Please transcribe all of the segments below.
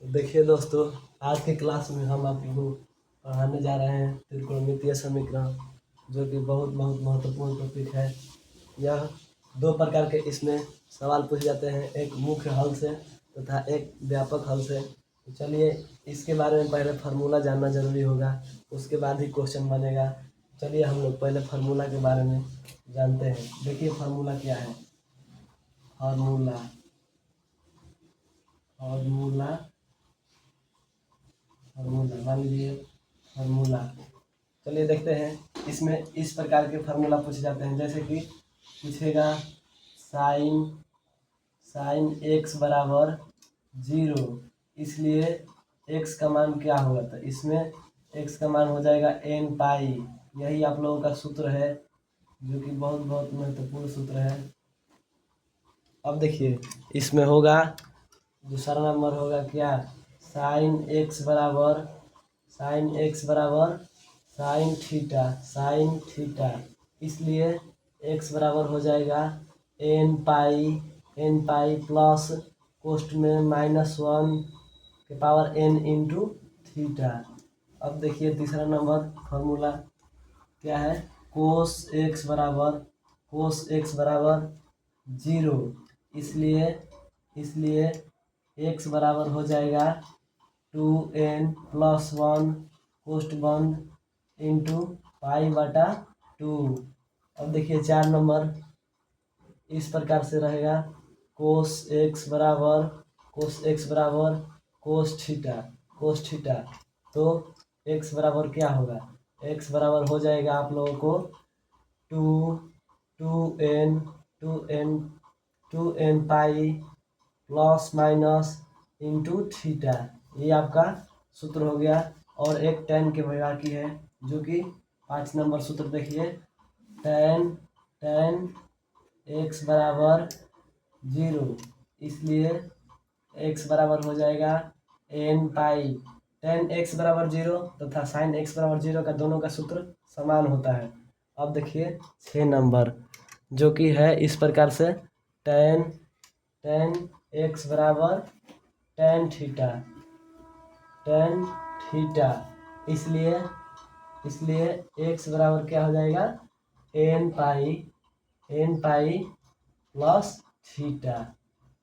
देखिए दोस्तों, आज के क्लास में हम आपको पढ़ाने जा रहे हैं त्रिकोणमितीय समीकरण, जो कि बहुत बहुत महत्वपूर्ण टॉपिक है। यह दो प्रकार के इसमें सवाल पूछे जाते हैं, एक मुख्य हल से तथा एक व्यापक हल से। तो चलिए, इसके बारे में पहले फार्मूला जानना जरूरी होगा, उसके बाद ही क्वेश्चन बनेगा। चलिए हम लोग पहले फार्मूला के बारे में जानते हैं। देखिए फार्मूला क्या है। फार्मूला फार्मूला फार्मूला मान लीजिए फार्मूला। चलिए देखते हैं। इसमें इस प्रकार के फार्मूला पूछे जाते हैं, जैसे कि पूछेगा साइन एक्स बराबर 0, इसलिए एक्स का मान क्या होगा। तो इसमें एक्स का मान हो जाएगा एन पाई। यही आप लोगों का सूत्र है, जो कि बहुत बहुत महत्वपूर्ण सूत्र है। अब देखिए, इसमें होगा दूसरा नंबर होगा क्या, साइन एक्स बराबर साइन थीटा, इसलिए एक्स बराबर हो जाएगा एन पाई प्लस कोष्ट में -1 के पावर n इंटू थीटा। अब देखिए तीसरा नंबर फार्मूला क्या है, कोस एक्स बराबर 0, इसलिए एक्स बराबर हो जाएगा 2n+1 कोष्ट बंद इंटू पाई/2। अब देखिए 4 नंबर इस प्रकार से रहेगा, कोस एक्स बराबर कोस थीटा। तो एक्स बराबर क्या होगा, एक्स बराबर हो जाएगा आप लोगों को 2n pi plus minus into theta. ये आपका सूत्र हो गया। और एक tan के बाकी है, जो कि 5 नंबर सूत्र देखिए, tan एक्स बराबर 0, इसलिए एक्स बराबर हो जाएगा एन पाई। tan एक्स बराबर 0 तथा साइन एक्स बराबर 0 का दोनों का सूत्र समान होता है। अब देखिए 6 नंबर, जो कि है इस प्रकार से, tan एक्स बराबर tan थीटा, इसलिए एक्स बराबर क्या हो जाएगा, एन पाई प्लस थीटा।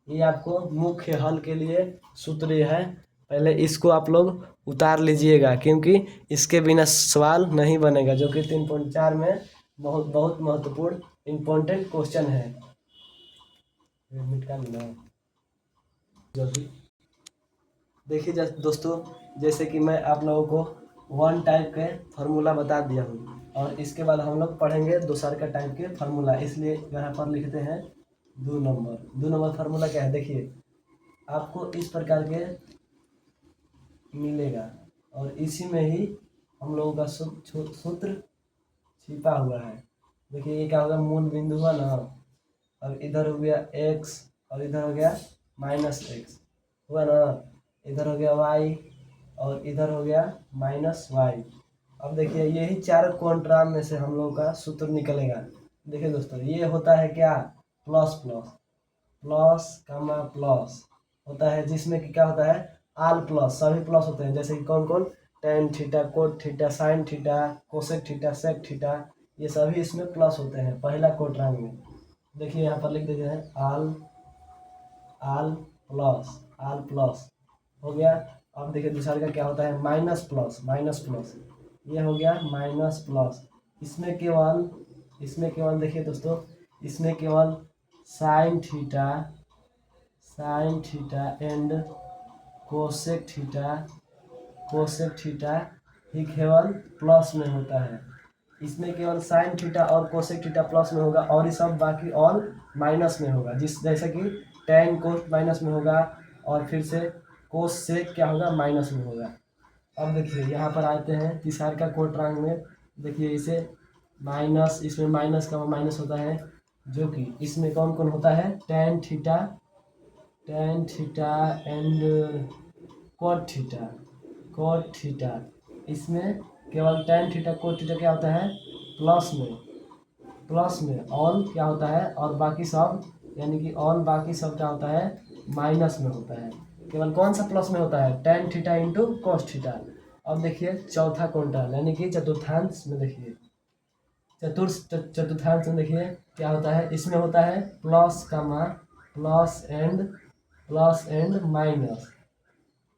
ये आपको मुख्य हल के लिए सूत्र है। पहले इसको आप लोग उतार लीजिएगा, क्योंकि इसके बिना सवाल नहीं बनेगा, जो कि 3.4 में बहुत बहुत महत्वपूर्ण इम्पोर्टेंट क्वेश्चन है। जल्दी देखिए दोस्तों, जैसे कि मैं आप लोगों को 1 टाइप के फार्मूला बता दिया हूँ, और इसके बाद हम लोग पढ़ेंगे दूसरा का टाइप के फार्मूला, इसलिए यहाँ पर लिखते हैं 2 नंबर फार्मूला क्या है। देखिए आपको इस प्रकार के मिलेगा, और इसी में ही हम लोगों का सूत्र छिपा हुआ है। देखिए ये क्या होगा, मूल बिंदु हुआ ना, अब इधर हो गया x और इधर हो गया -x हुआ ना, इधर हो गया y और इधर हो गया -y। अब देखिए यही चार कोणट्राम में से हम लोगों का सूत्र निकलेगा। देखिए दोस्तों, ये होता है क्या, प्लस होता है, जिसमें कि क्या होता है, आल प्लस, सभी प्लस होते हैं, जैसे कि कौन कौन, tan theta, cot theta, sine theta, cosec theta, sec theta, ये सभी इसमें प्लस होते हैं पहला कोटरांग में। देखिए यहाँ पर लिख देते हैं आल प्लस हो गया। अब देखिए दूसरा का क्या होता है, माइनस प्लस, ये हो गया माइनस प्लस। इसमें केवल देखिए दोस्तों, इसमें केवल sine theta and cosec theta ही केवल प्लस में होता है। इसमें केवल साइन थीटा और कोसेक थीटा प्लस में होगा, और ये सब बाकी ऑल माइनस में होगा। जैसे कि tan कोस माइनस में होगा, और फिर से कोस सेक क्या होगा, माइनस में होगा। अब देखिए यहाँ पर आते हैं तीसरा का कोटरांग में। देखिए इसे माइनस, इसमें माइनस का माइनस होता है, जो कि इसमें कौन कौन होता है, tan theta and cot theta. इसमें केवल tan थीटा कोट थीटा क्या होता है, प्लस में ऑल क्या होता है, और बाकी सब यानी कि ऑल बाकी सब क्या होता है, माइनस में होता है। केवल कौन सा प्लस में होता है, tan theta into cos theta. अब देखिए चौथा क्वांटल यानी कि चतुर्थांश में देखिए चतुर्थांश में देखिए क्या होता है, इसमें होता है plus comma plus and minus,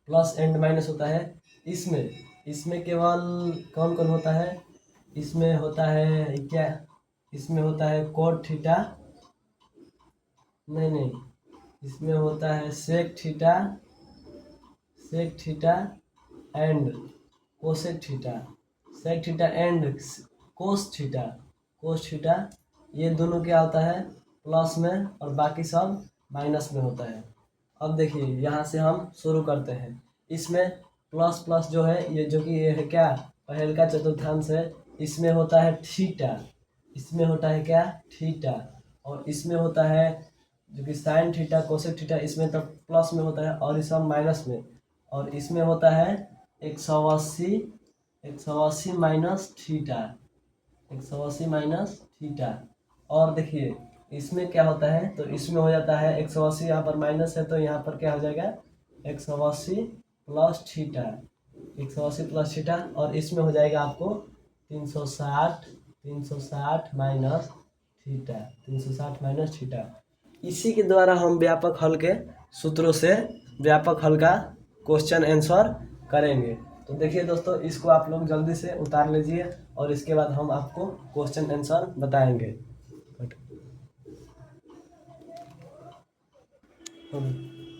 plus and minus होता है। इसमें इसमें केवल कौन कौन होता है, इसमें होता है क्या, इसमें होता है कोट थीटा, नहीं इसमें होता है sec theta and cosec theta, sec theta and cos theta, ये दोनों क्या होता है प्लस में और बाकी सब माइनस में होता है। अब देखिए यहाँ से हम शुरू करते हैं। इसमें प्लस प्लस जो है ये जो कि ये है क्या, पहल का चतुर्थांश है, इसमें होता है थीटा, इसमें होता है क्या थीटा, और इसमें होता है जो कि साइन थीटा कोसेक थीटा, इसमें तो प्लस में होता है और इस सब माइनस में, और इसमें होता है 180 माइनस थीटा, 180 माइनस थीटा। और देखिए इसमें क्या होता है, तो इसमें हो जाता है 180, यहाँ पर माइनस है तो यहाँ पर क्या हो जाएगा 180 प्लस थीटा, 180 प्लस थीटा, और इसमें हो जाएगा आपको 360 माइनस थीटा, 360 माइनस थीटा। इसी के द्वारा हम व्यापक हल के सूत्रों से व्यापक हल का क्वेश्चन आंसर करेंगे। तो देखिए दोस्तों इसको आप लोग जल्दी से उतार लीजिए और इसके बाद हम आपको क्वेश्चन आंसर बताएंगे।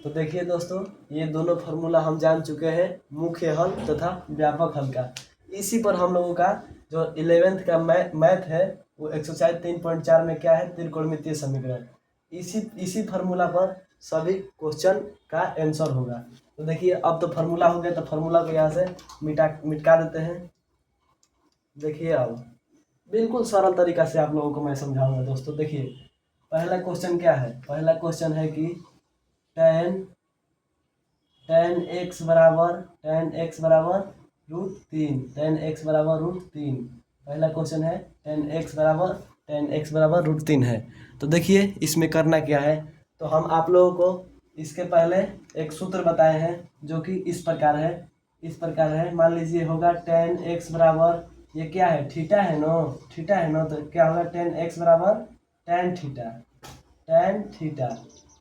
तो देखिए दोस्तों ये दोनों फार्मूला हम जान चुके हैं, मुख्य हल तथा व्यापक हल का। इसी पर हम लोगों का जो 11th का मैथ है वो एक्सरसाइज 3.4 में क्या है, त्रिकोणमितीय समीकरण, इसी फार्मूला पर सभी क्वेश्चन का आंसर होगा। तो देखिए अब तो फार्मूला हो गया, तो फार्मूला को यहाँ से मिटा देते हैं। देखिए अब बिल्कुल सरल तरीका से आप लोगों को मैं समझाऊंगा दोस्तों। देखिए पहला क्वेश्चन क्या है, पहला क्वेश्चन है कि tan x बराबर √3, tan x बराबर √3, पहला क्वेश्चन है tan x बराबर √3 है। तो देखिए इसमें करना क्या है, तो हम आप लोगों को इसके पहले एक सूत्र बताए हैं जो कि इस प्रकार है, मान लीजिए होगा tan x बराबर, ये क्या है थीटा है नो, तो क्या होगा tan x बराबर tan थीटा,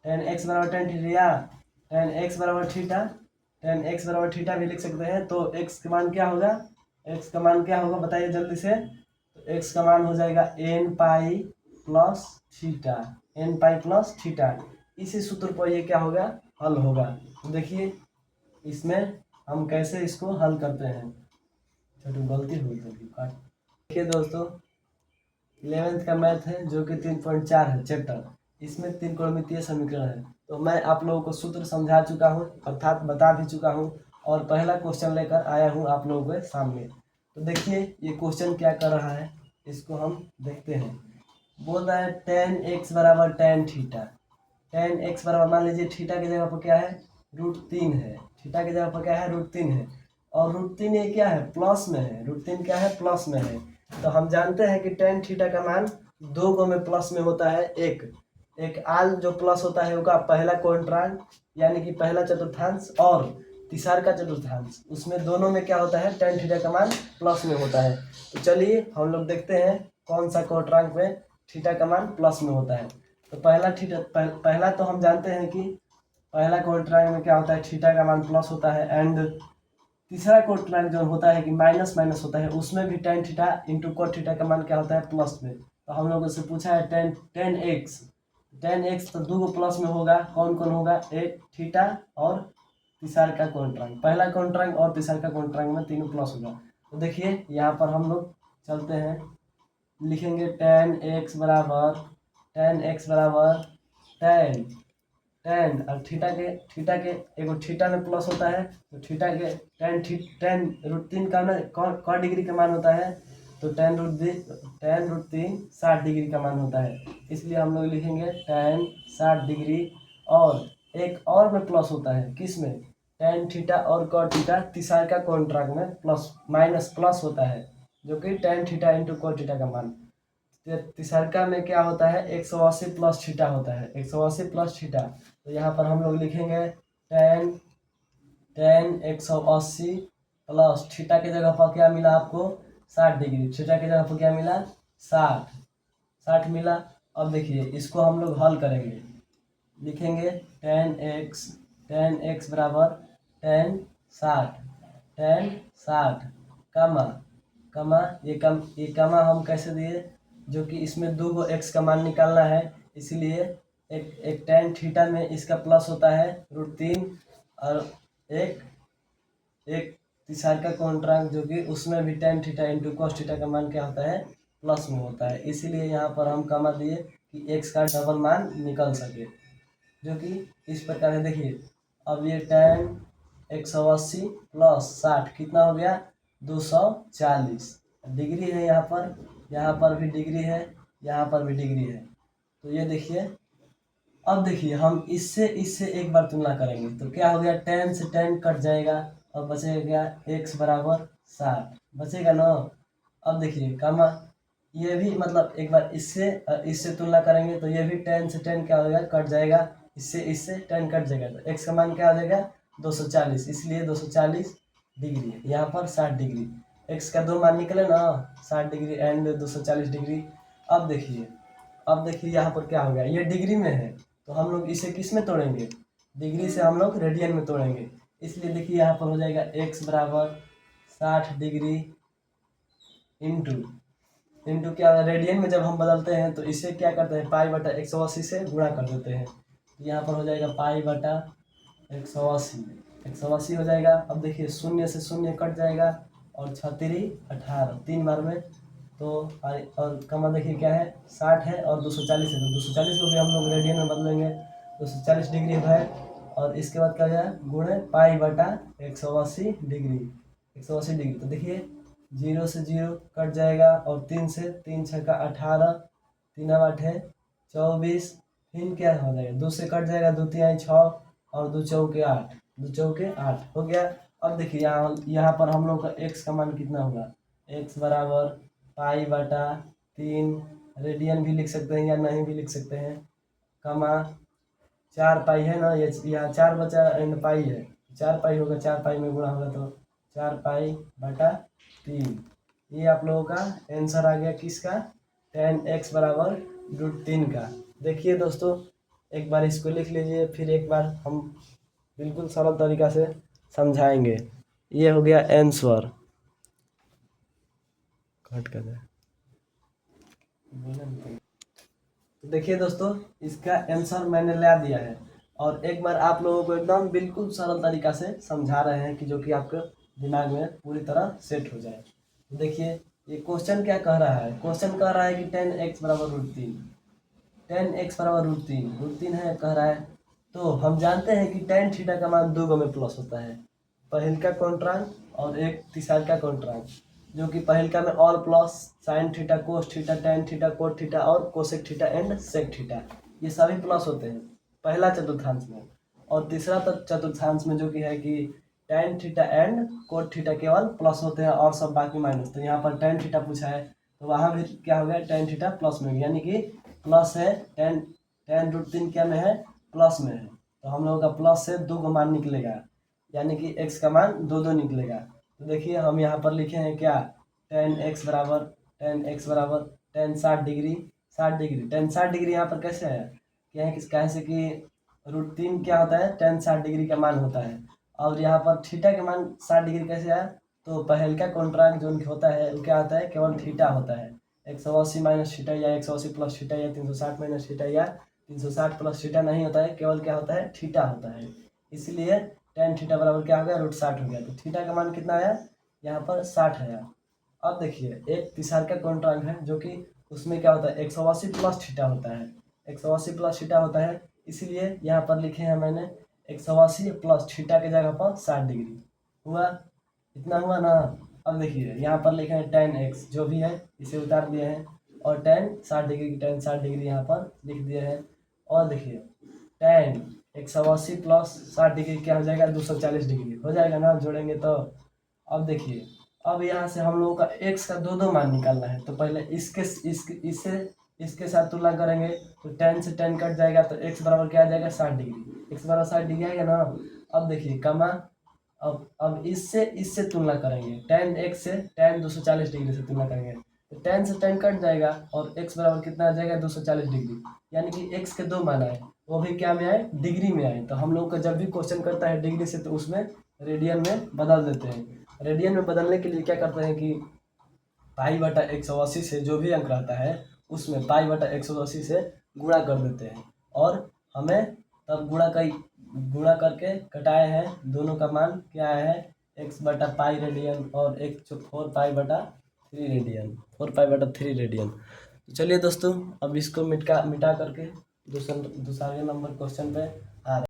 tan x बराबर tan थीटा, tan x बराबर थीटा भी लिख सकते हैं। तो x का मान क्या होगा, बताइए जल्दी से। तो x का मान हो जाएगा n पाई प्लस थीटा, इसी सूत्र पर ये क्या होगा हल होगा। तो देखिए इसमें हम कैसे इसको हल करते हैं, छोटी गलती हुई देखिए दोस्तों 11th का मैथ है जो कि 3.4 है चैप्टर, इसमें त्रिकोणमितीय समीकरण है। तो मैं आप लोगों को सूत्र समझा चुका हूँ अर्थात बता भी चुका हूँ, और पहला क्वेश्चन लेकर आया हूँ आप लोगों के सामने। तो देखिए ये क्वेश्चन क्या कर रहा है, इसको हम देखते हैं। बोल रहा है tan x बराबर tan थीटा, tan x बराबर मान लीजिए थीटा की जगह पर क्या है √3 है, थीटा की जगह पर क्या है √3 है, और √3 ये क्या है प्लस में है, √3 क्या है प्लस में है। तो हम जानते हैं कि tan थीटा का मान दो गो में प्लस में होता है, एक आल जो प्लस होता है उसका पहला क्वाड्रेंट यानी कि पहला चतुर्थांश, और तीसरा का चतुर्थांश, उसमें दोनों में क्या होता है tan थीटा का मान प्लस में होता है। तो चलिए हम लोग देखते हैं कौन सा क्वाड्रेंट में थीटा का मान प्लस में होता है। तो पहला तो हम जानते हैं कि पहला क्वाड्रेंट में क्या होता है थीटा का मान प्लस होता है, एंड तीसरा क्वाड्रेंट जो होता है कि माइनस होता है, उसमें भी tan theta into cot theta का मान क्या होता है प्लस में। तो हम लोगों से पूछा है tan x तो दो प्लस में होगा, कौन कौन होगा, एक थीटा और तीसरा का क्वाड्रेंट, पहला क्वाड्रेंट और तीसरा का क्वाड्रेंट में तीनों प्लस होगा। तो देखिए यहाँ पर हम लोग चलते हैं, लिखेंगे tan x बराबर tan और थीटा के एगो थीटा में प्लस होता है, तो थीटा के tan √3 का ना कौन डिग्री का मान होता है, तो tan √3 60 डिग्री का मान होता है, इसलिए हम लोग लिखेंगे tan 60 डिग्री। और एक और में प्लस होता है, किस में, tan थीटा और cot थीटा तीसरा का कॉन्ट्रैक्ट में प्लस होता है, जो कि tan theta into cot theta का मान। तीसरा में क्या होता है 180 प्लस थीटा होता है, 180 प्लस थीटा। तो यहाँ पर हम लोग लिखेंगे tan 180 प्लस थीटा की जगह पर क्या मिला आपको 60 डिग्री, थीटा की जगह पर क्या मिला 60 मिला। अब देखिए इसको हम लोग हल करेंगे, लिखेंगे tan x बराबर tan 60 कमा ये कमा हम कैसे दिए, जो कि इसमें दो गो x का मान निकालना है, इसीलिए एक tan थीटा में इसका प्लस होता है √3 और एक तीसरा का कॉन्ट्राक्ट जो कि उसमें भी tan theta into cos theta का मान क्या होता है प्लस में होता है। इसीलिए यहाँ पर हम कमा दिए कि x का डबल मान निकल सके, जो कि इस प्रकार है। देखिए अब ये tan 180 प्लस 60 कितना हो गया 240 डिग्री है। यहाँ पर भी डिग्री है, यहाँ पर भी डिग्री है। तो ये देखिए, अब देखिए हम इससे एक बार तुलना करेंगे तो क्या हो गया, tan से tan कट जाएगा और बचेगा क्या x बराबर 60 बचेगा ना। अब देखिए कमा ये भी मतलब एक बार इससे तुलना करेंगे तो ये भी tan से tan क्या हो जाएगा कट जाएगा, इससे tan कट जाएगा तो x का मान क्या हो जाएगा 240, इसलिए 240 डिग्री यहाँ पर 60 डिग्री, x का दो मान निकले ना 60 डिग्री एंड 240 डिग्री। अब देखिए यहाँ पर क्या हो गया, ये डिग्री में है तो हम लोग इसे किस में तोड़ेंगे, डिग्री से हम लोग रेडियन में तोड़ेंगे। इसलिए देखिए यहाँ पर हो जाएगा x बराबर 60 डिग्री इंटू क्या रेडियन में जब हम बदलते हैं तो इसे क्या करते हैं पाई बटा 180 से गुणा कर देते हैं। तो यहाँ पर हो जाएगा पाई बटा 180 हो जाएगा। अब देखिए शून्य से शून्य कट जाएगा और 36 18 3 बार में तो और कमा देखिए क्या है 60 है और 240 है, तो 240 को भी हम लोग रेडियन में बदलेंगे 240 डिग्री है। और इसके बाद क्या हो जाए गुणे पाई बटा 180 डिग्री। तो देखिए 0 से 0 कट जाएगा और 3 से 3 छक्का 18 3 8 है 24, फिर क्या हो जाएगा 2 से कट जाएगा 2 3 6 और 2 चौके 8 हो गया। अब देखिए यहाँ पर हम लोग का x का मान कितना होगा, x बराबर पाई बटा 3 रेडियन भी लिख सकते हैं या नहीं भी लिख सकते हैं, कमा 4 पाई है ना, ये यहाँ 4 बचा एंड पाई है 4 पाई होगा, 4 पाई में गुणा होगा तो 4 पाई बटा 3। ये आप लोगों का आंसर आ गया किसका, tan x बराबर √3 का। देखिए दोस्तों एक बार इसको लिख लीजिए, फिर एक बार हम बिल्कुल सरल तरीका से समझाएंगे। ये हो गया आंसर, कट कर दे। तो देखिए दोस्तों इसका आंसर मैंने ला दिया है और एक बार आप लोगों को एकदम बिल्कुल सरल तरीका से समझा रहे हैं कि जो कि आपके दिमाग में पूरी तरह सेट हो जाए। तो देखिए ये क्वेश्चन क्या कह रहा है, क्वेश्चन कह रहा है कि tan x बराबर √3 है कह रहा है। तो हम जानते हैं कि tan थीटा का मान दो गो में प्लस होता है, पहल का कॉन्ट्रांट और एक तीसरा का कॉन्ट्रांट, जो कि पहल का में all plus sine theta cos theta tan theta cot theta और cosec theta and sec theta ये सभी प्लस होते हैं पहला चतुर्थांश में, और तीसरा चतुर्थांश में जो कि है कि tan theta and cot theta केवल प्लस होते हैं और सब बाकी माइनस। तो यहाँ पर tan थीटा पूछा है तो वहाँ भी क्या हो गया tan थीटा प्लस में, यानी कि प्लस है tan √3 क्या में है प्लस में है, तो हम लोगों का प्लस से दो का मान निकलेगा, यानी कि x का मान 2 निकलेगा। तो देखिए हम यहाँ पर लिखे हैं क्या tan x बराबर tan 60 डिग्री tan 60 डिग्री यहाँ पर कैसे है क्या है कैसे कि √3 क्या होता है tan 60 डिग्री का मान होता है, और यहाँ पर थीटा का मान 60 डिग्री कैसे है, तो पहल का कॉन्ट्राक्ट जो होता है वो क्या होता है केवल थीटा होता है, 180 माइनस थीटा या 180 प्लस थीटा या 360 माइनस थीटा या 360 प्लस थीटा नहीं होता है, केवल क्या होता है थीटा होता है। इसलिए tan थीटा बराबर क्या हो गया √60 हो गया। तो थीटा का मान कितना आया यहाँ पर 60 है। अब देखिए एक तीसरा का कॉन्ट्राक्ट है जो कि उसमें क्या होता है 180 प्लस थीटा होता है, 180 प्लस थीटा होता है, इसलिए यहाँ पर लिखे हैं मैंने 180 प्लस थीटा के जगह पर 60 डिग्री हुआ, इतना हुआ ना। अब देखिए यहाँ पर लिखे हैं tan x जो भी है इसे उतार दिए हैं और tan 60 डिग्री की tan 60 डिग्री यहाँ पर लिख दिए हैं, और देखिए tan 180 प्लस 60 डिग्री क्या हो जाएगा 240 डिग्री हो जाएगा ना जोड़ेंगे तो। अब देखिए अब यहाँ से हम लोगों का x का दो मान निकालना है, तो पहले इसके साथ तुलना करेंगे तो tan से tan कट जाएगा तो x बराबर क्या आ जाएगा 60 डिग्री, x बराबर 60 डिग्री आएगा ना। अब देखिए कमा, अब इससे तुलना करेंगे, tan x से tan 240 डिग्री से तुलना करेंगे तो tan से tan कट जाएगा और x बराबर कितना आ जाएगा 240 डिग्री, यानी कि x के दो मान आए, वो भी क्या में आए, डिग्री में आए। तो हम लोग का जब भी क्वेश्चन करता है डिग्री से तो उसमें रेडियन में बदल देते हैं। रेडियन में बदलने के लिए क्या करते हैं कि पाई बटा 180 से जो भी अंक रहता है उसमें पाई बटा 180 से गुणा कर देते हैं, और हमें तब गुणा करके कटाए हैं, दोनों का मान क्या आया है, x बटा पाई रेडियन और 4 पाई बटा 3 रेडियन। तो चलिए दोस्तों अब इसको मिटा करके दूसरे नंबर क्वेश्चन पे आ रहे हैं।